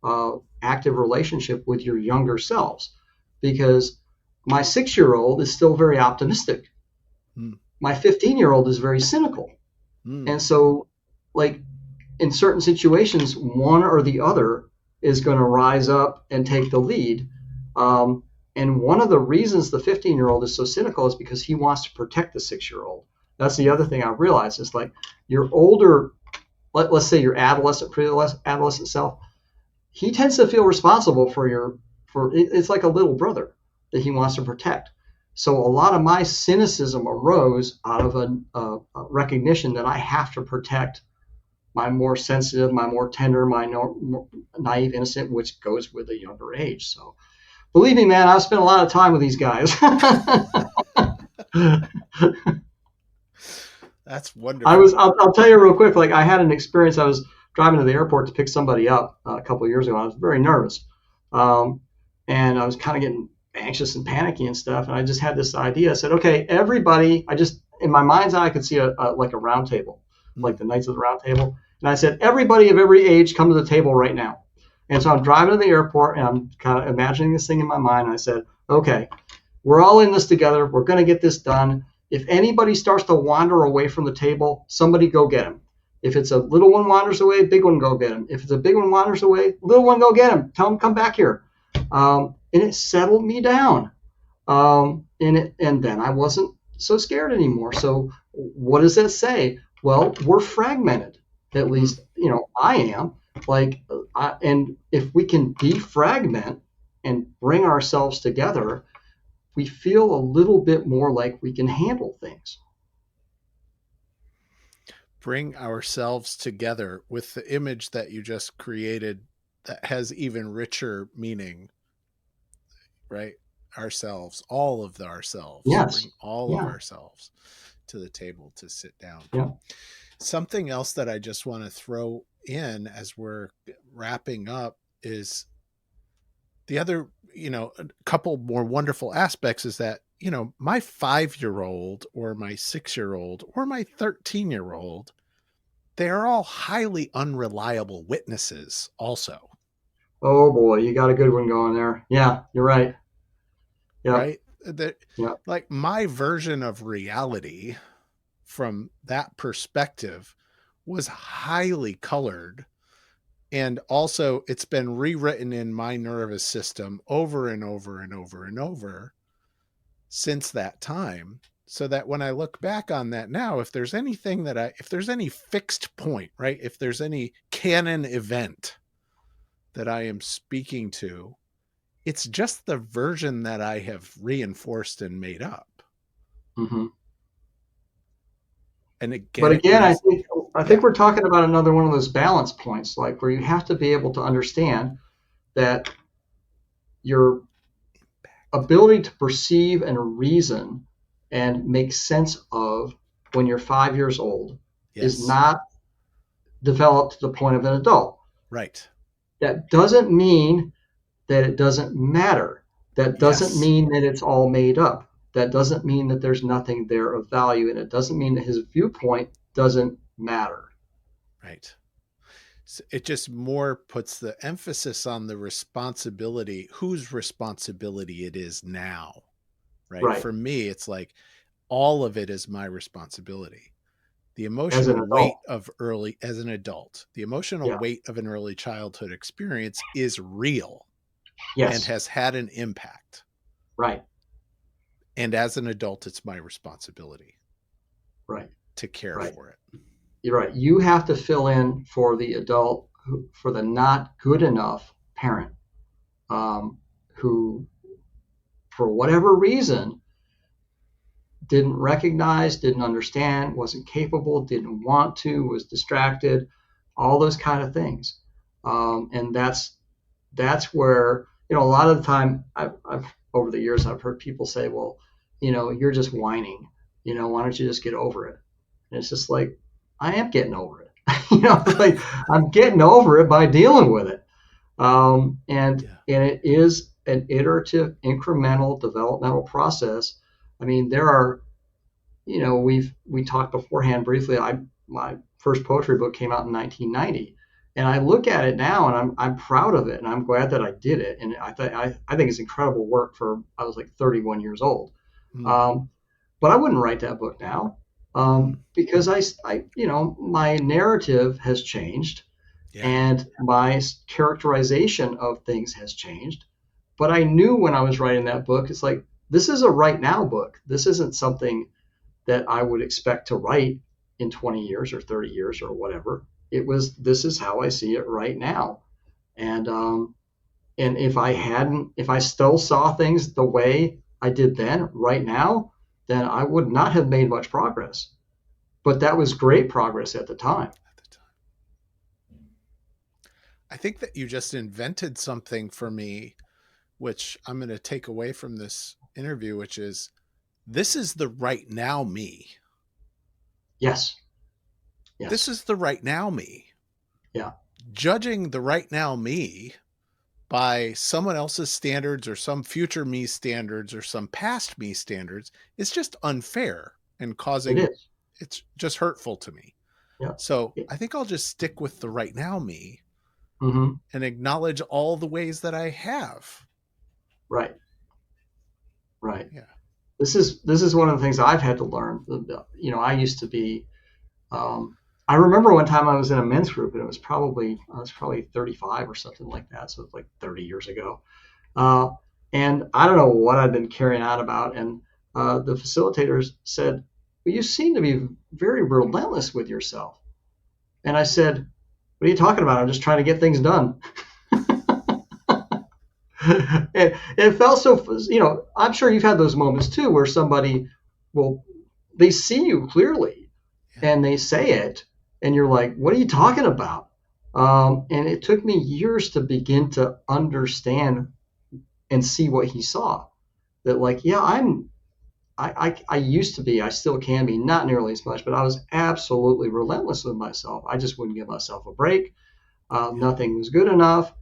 of active relationship with your younger selves, because my 6-year-old is still very optimistic. My 15-year-old is very cynical. And so like in certain situations, one or the other is going to rise up and take the lead. And one of the reasons the 15-year-old is so cynical is because he wants to protect the 6-year-old. That's the other thing I realized is like your older, let's say your adolescent, pre-adolescent self, he tends to feel responsible for it's like a little brother that he wants to protect. So a lot of my cynicism arose out of a recognition that I have to protect my more sensitive, my more tender, my more naive, innocent, which goes with a younger age. So believe me, man, I've spent a lot of time with these guys. That's wonderful. I'll tell you real quick, like I had an experience. I was driving to the airport to pick somebody up a couple of years ago. I was very nervous. And I was kind of getting anxious and panicky and stuff. And I just had this idea. I said, okay, everybody, in my mind's eye, I could see like a round table, like the Knights of the Round Table. And I said, everybody of every age, come to the table right now. And so I'm driving to the airport and I'm kind of imagining this thing in my mind. And I said, okay, we're all in this together. We're going to get this done. If anybody starts to wander away from the table, somebody go get him. If it's a little one wanders away, big one go get him. If it's a big one wanders away, little one go get him. Tell him come back here. And it settled me down. And then I wasn't so scared anymore. So what does that say? Well, we're fragmented. At least, I am. And if we can defragment and bring ourselves together, we feel a little bit more like we can handle things. bring ourselves together with the image that you just created that has even richer meaning, right? Ourselves, all of the ourselves, Yes. bring all of Yeah. ourselves to the table to sit down. Yeah. Something else that I just want to throw in as we're wrapping up is the other, a couple more wonderful aspects is that, my 5-year-old or my 6-year-old or my 13-year-old, they are all highly unreliable witnesses also. Oh boy, you got a good one going there. Yeah, you're right. Yep. Right? That, Yep. like, my version of reality from that perspective was highly colored. And also, it's been rewritten in my nervous system over and over and over and over since that time. So that when I look back on that now, if there's anything if there's any fixed point, right? If there's any canon event that I am speaking to, it's just the version that I have reinforced and made up. Mm-hmm. And again, But again, I think yeah, we're talking about another one of those balance points, like where you have to be able to understand that your ability to perceive and reason and make sense of when you're 5 years old is yes, not developed to the point of an adult. right, That doesn't mean that it doesn't matter. That doesn't yes, mean that it's all made up. That doesn't mean that there's nothing there of value. And it doesn't mean that his viewpoint doesn't matter. right. So it just more puts the emphasis on the responsibility, whose responsibility it is now, right? Right. For me, it's like all of it is my responsibility. The As an emotional adult. weight of as an adult, the emotional Yeah. weight of an early childhood experience is real and Yes. has had an impact. Right. And as an adult, it's my responsibility Right. to care Right. for it. You're right. You have to fill in for the adult, for the not good enough parent, who, for whatever reason, didn't recognize, didn't understand, wasn't capable, didn't want to, was distracted, all those kind of things. And that's where, a lot of the time I've over the years I've heard people say, well, you're just whining. Why don't you just get over it? And it's just like, I am getting over it. Like I'm getting over it by dealing with it. And it is an iterative, incremental developmental process. I mean, there are, we talked beforehand briefly. My first poetry book came out in 1990, and I look at it now, and I'm proud of it, and I'm glad that I did it. And I think it's incredible work for I was like 31 years old, but I wouldn't write that book now because my narrative has changed, and my characterization of things has changed. But I knew when I was writing that book, it's like this is a right now book. This isn't something that I would expect to write in 20 years or 30 years or whatever. This is how I see it right now. And if I still saw things the way I did then, right now, then I would not have made much progress. But that was great progress at the time. I think that you just invented something for me, which I'm going to take away from this interview, which is, this is the right now me. Yes. This is the right now me. Yeah. Judging the right now me by someone else's standards or some future me standards or some past me standards is just unfair and it's just hurtful to me. Yeah. So I think I'll just stick with the right now me and acknowledge all the ways that I have. Right. Right. Yeah. This is one of the things I've had to learn. I used to be, I remember one time I was in a men's group, and I was probably 35 or something like that. So it's like 30 years ago. And I don't know what I'd been carrying on about. And the facilitators said, well, you seem to be very relentless with yourself. And I said, what are you talking about? I'm just trying to get things done. It felt so, I'm sure you've had those moments too, where somebody they see you clearly and they say it, And you're like, what are you talking about? And it took me years to begin to understand and see what he saw. That like, yeah, I used to be, I still can be, not nearly as much, but I was absolutely relentless with myself. I just wouldn't give myself a break. Nothing was good enough.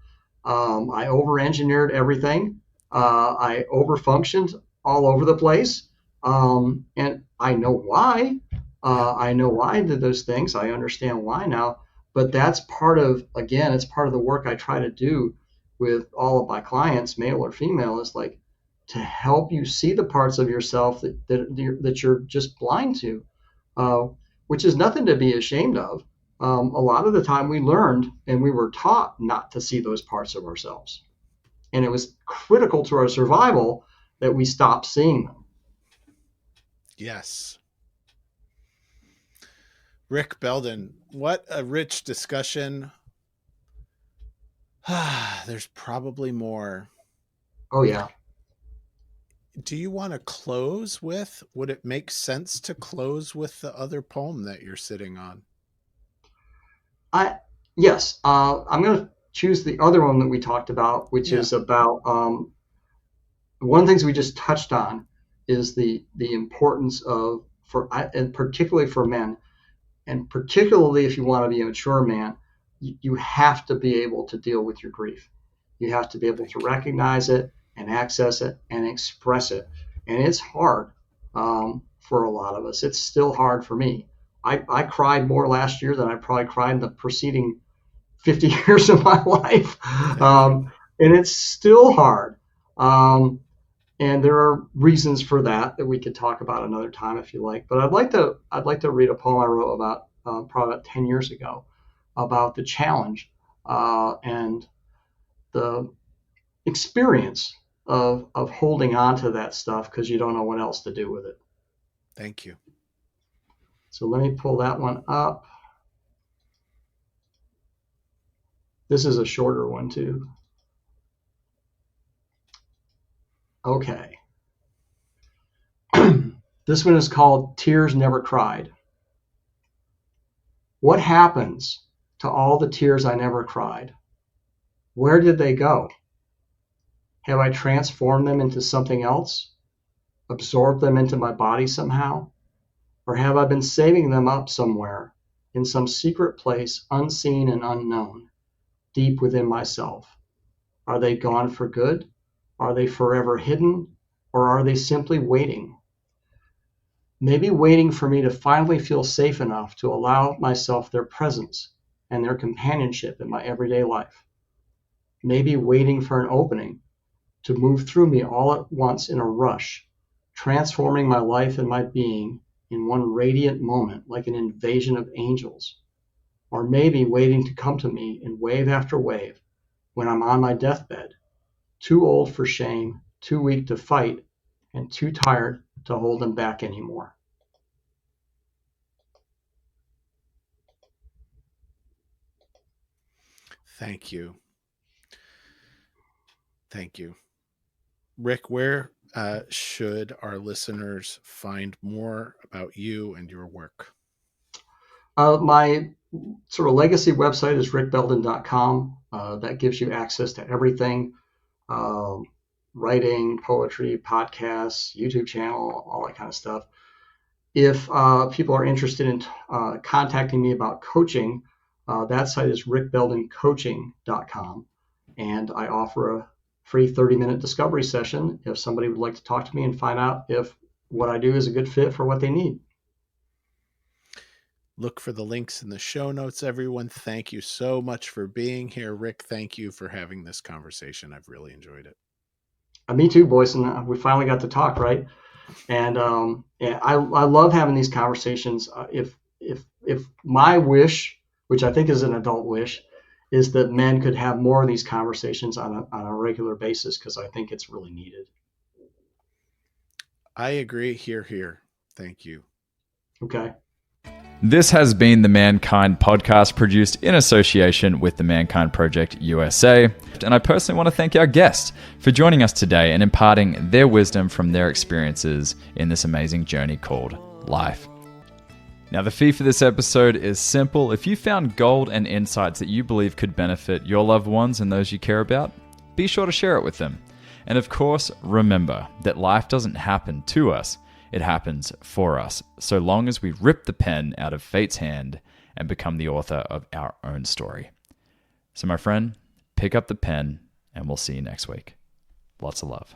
I over-engineered everything. I over-functioned all over the place. And I know why. I know why I did those things. I understand why now. But that's part of, again, it's part of the work I try to do with all of my clients, male or female, is like to help you see the parts of yourself that you're just blind to, uh, which is nothing to be ashamed of. A lot of the time we learned and we were taught not to see those parts of ourselves. And it was critical to our survival that we stopped seeing them. Yes. Rick Belden, what a rich discussion. There's probably more. Oh, yeah. Do you want to close with, would it make sense to close with the other poem that you're sitting on? Yes. I'm going to choose the other one that we talked about, which is about one of the things we just touched on is the importance of, and particularly for men, and particularly if you want to be a mature man, you have to be able to deal with your grief. You have to be able to recognize it and access it and express it. And it's hard for a lot of us. It's still hard for me. I cried more last year than I probably cried in the preceding 50 years of my life. And it's still hard. And there are reasons for that we could talk about another time if you like. But I'd like to read a poem I wrote about probably about 10 years ago about the challenge and the experience of holding on to that stuff because you don't know what else to do with it. Thank you. So let me pull that one up. This is a shorter one too. Okay. This one is called Tears Never Cried. What happens to all the tears I never cried? Where did they go? Have I transformed them into something else? Absorbed them into my body somehow? Or have I been saving them up somewhere in some secret place unseen and unknown, deep within myself? Are they gone for good? Are they forever hidden? Or are they simply waiting? Maybe waiting for me to finally feel safe enough to allow myself their presence and their companionship in my everyday life. Maybe waiting for an opening to move through me all at once in a rush, transforming my life and my being in one radiant moment like an invasion of angels. Or maybe waiting to come to me in wave after wave when I'm on my deathbed, too old for shame, too weak to fight, and too tired to hold them back anymore. Thank you. Thank you. Rick, where should our listeners find more about you and your work? My sort of legacy website is rickbelden.com. That gives you access to everything. Writing, poetry, podcasts, YouTube channel, all that kind of stuff. If people are interested in contacting me about coaching, that site is rickbeldencoaching.com. And I offer a free 30-minute discovery session if somebody would like to talk to me and find out if what I do is a good fit for what they need. Look for the links in the show notes, everyone. Thank you so much for being here. Rick, thank you for having this conversation. I've really enjoyed it. Me too, Boysen. We finally got to talk, right? And I love having these conversations. If my wish, which I think is an adult wish, is that men could have more of these conversations on a regular basis, because I think it's really needed. I agree. Here. Thank you. Okay. This has been the Mankind Podcast, produced in association with the Mankind Project USA. And I personally want to thank our guests for joining us today and imparting their wisdom from their experiences in this amazing journey called life. Now, the fee for this episode is simple. If you found gold and insights that you believe could benefit your loved ones and those you care about, be sure to share it with them. And of course, remember that life doesn't happen to us, it happens for us, so long as we rip the pen out of fate's hand and become the author of our own story. So my friend, pick up the pen and we'll see you next week. Lots of love.